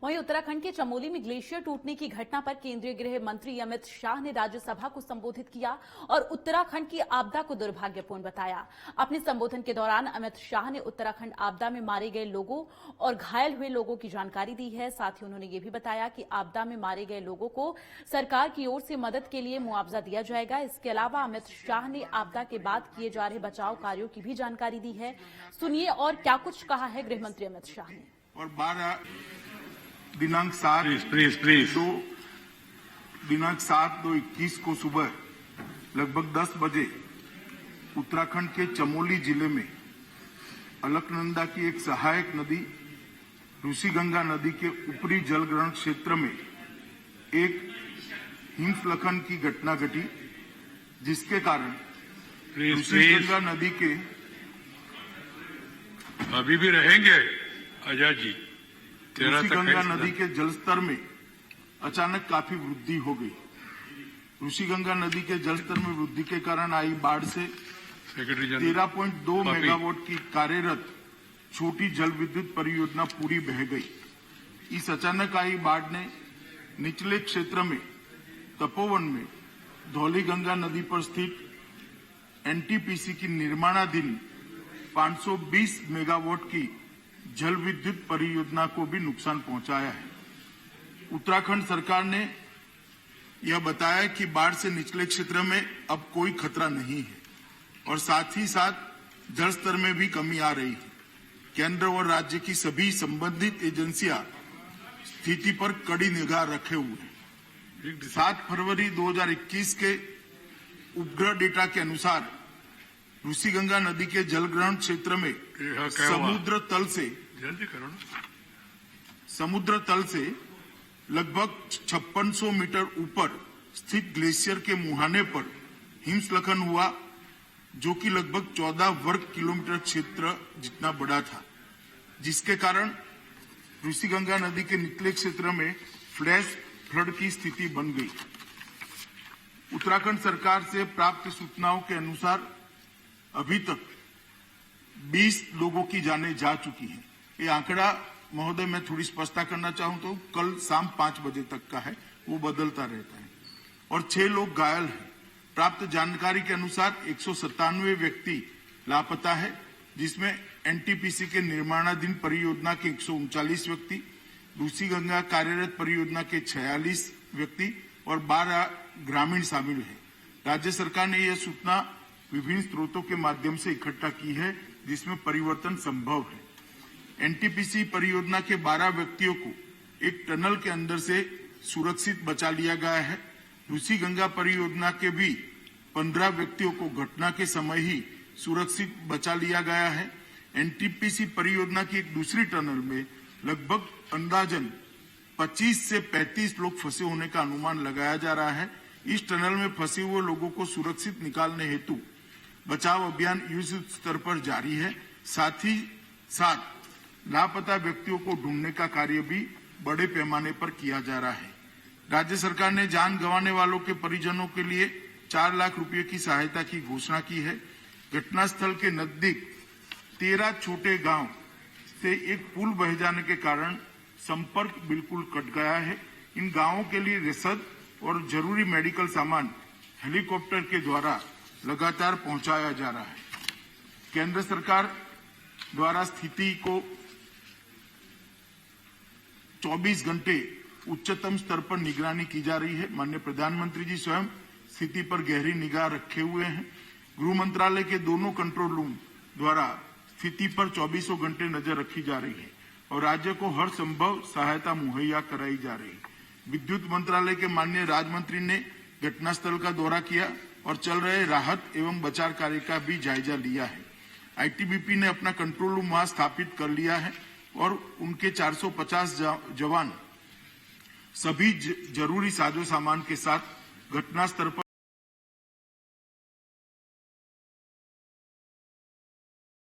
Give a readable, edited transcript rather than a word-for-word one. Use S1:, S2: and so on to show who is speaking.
S1: वहीं उत्तराखंड के चमोली में ग्लेशियर टूटने की घटना पर केंद्रीय गृह मंत्री अमित शाह ने राज्यसभा को संबोधित किया और उत्तराखंड की आपदा को दुर्भाग्यपूर्ण बताया। अपने संबोधन के दौरान अमित शाह ने उत्तराखंड आपदा में मारे गए लोगों और घायल हुए लोगों की जानकारी दी है। साथ ही उन्होंने ये भी बताया कि आपदा में मारे गए लोगों को सरकार की ओर से मदद के लिए मुआवजा दिया जाएगा। इसके अलावा अमित शाह ने आपदा के बाद किए जा रहे बचाव कार्यों की भी जानकारी दी है। सुनिए और क्या कुछ कहा है गृह मंत्री अमित शाह ने।
S2: और 12 दिनांक 7/2/21 को सुबह लगभग 10 बजे उत्तराखंड के चमोली जिले में अलकनंदा की एक सहायक नदी ऋषिगंगा नदी के ऊपरी जलग्रहण क्षेत्र में एक हिमस्खलन की घटना घटी, जिसके कारण ऋषिगंगा नदी के
S3: अभी भी रहेंगे आजाद जी।
S2: ऋषिगंगा नदी के जलस्तर में अचानक काफी वृद्धि हो गई। ऋषिगंगा नदी के जलस्तर में वृद्धि के कारण आई बाढ़ से 13.2 मेगावाट की कार्यरत छोटी जल विद्युत परियोजना पूरी बह गई। इस अचानक आई बाढ़ ने निचले क्षेत्र में तपोवन में धौलीगंगा नदी पर स्थित एनटीपीसी की निर्माणाधीन 520 मेगावाट की जल विद्युत परियोजना को भी नुकसान पहुंचाया है। उत्तराखंड सरकार ने यह बताया कि बाढ़ से निचले क्षेत्र में अब कोई खतरा नहीं है और साथ ही साथ जल स्तर में भी कमी आ रही है। केंद्र और राज्य की सभी संबंधित एजेंसियां स्थिति पर कड़ी निगाह रखे हुए हैं। 7 फरवरी 2021 के उपग्रह डेटा के अनुसार ऋषिगंगा नदी के जलग्रहण क्षेत्र में समुद्र तल से लगभग 5600 मीटर ऊपर स्थित ग्लेशियर के मुहाने पर हिमस्खलन हुआ, जो कि लगभग 14 वर्ग किलोमीटर क्षेत्र जितना बड़ा था, जिसके कारण ऋषिगंगा नदी के निचले क्षेत्र में फ्लैश फ्लड की स्थिति बन गई। उत्तराखंड सरकार से प्राप्त सूचनाओं के अनुसार अभी तक 20 लोगों की जानें जा चुकी हैं। ये आंकड़ा महोदय मैं थोड़ी स्पष्टता करना चाहूं तो कल शाम 5 बजे तक का है, वो बदलता रहता है, और 6 लोग घायल हैं। प्राप्त जानकारी के अनुसार 197 व्यक्ति लापता है, जिसमें एनटीपीसी के निर्माणाधीन परियोजना के 139 व्यक्ति, ऋषिगंगा कार्यरत परियोजना के 46 व्यक्ति और 12 ग्रामीण शामिल हैं। राज्य सरकार ने यह सूचना विभिन्न स्रोतों के माध्यम से इकट्ठा की है, जिसमें परिवर्तन संभव है। एनटीपीसी परियोजना के 12 व्यक्तियों को एक टनल के अंदर से सुरक्षित बचा लिया गया है। ऋषिगंगा परियोजना के भी 15 व्यक्तियों को घटना के समय ही सुरक्षित बचा लिया गया है। एनटीपीसी परियोजना की एक दूसरी टनल में लगभग अंदाजन 25 से 35 लोग फंसे होने का अनुमान लगाया जा रहा है। इस टनल में फंसे हुए लोगों को सुरक्षित निकालने हेतु बचाव अभियान युद्ध स्तर पर जारी है। साथ ही साथ लापता व्यक्तियों को ढूंढने का कार्य भी बड़े पैमाने पर किया जा रहा है। राज्य सरकार ने जान गंवाने वालों के परिजनों के लिए 4 लाख रुपए की सहायता की घोषणा की है। घटनास्थल के नजदीक 13 छोटे गांव से एक पुल बह जाने के कारण संपर्क बिल्कुल कट गया है। इन गांवों के लिए रसद और जरूरी मेडिकल सामान हेलीकॉप्टर के द्वारा लगातार पहुंचाया जा रहा है। केंद्र सरकार द्वारा स्थिति को 24 घंटे उच्चतम स्तर पर निगरानी की जा रही है। माननीय प्रधानमंत्री जी स्वयं स्थिति पर गहरी निगाह रखे हुए हैं। गृह मंत्रालय के दोनों कंट्रोल रूम द्वारा स्थिति पर 24 घंटे नजर रखी जा रही है और राज्य को हर संभव सहायता मुहैया कराई जा रही है। विद्युत मंत्रालय के माननीय राज्य मंत्री ने घटनास्थल का दौरा किया और चल रहे राहत एवं बचाव कार्य का भी जायजा लिया है। आईटीबीपी ने अपना कंट्रोल रूम वहां स्थापित कर लिया है और उनके 450 जवान सभी जरूरी साजो सामान के साथ घटनास्थल पर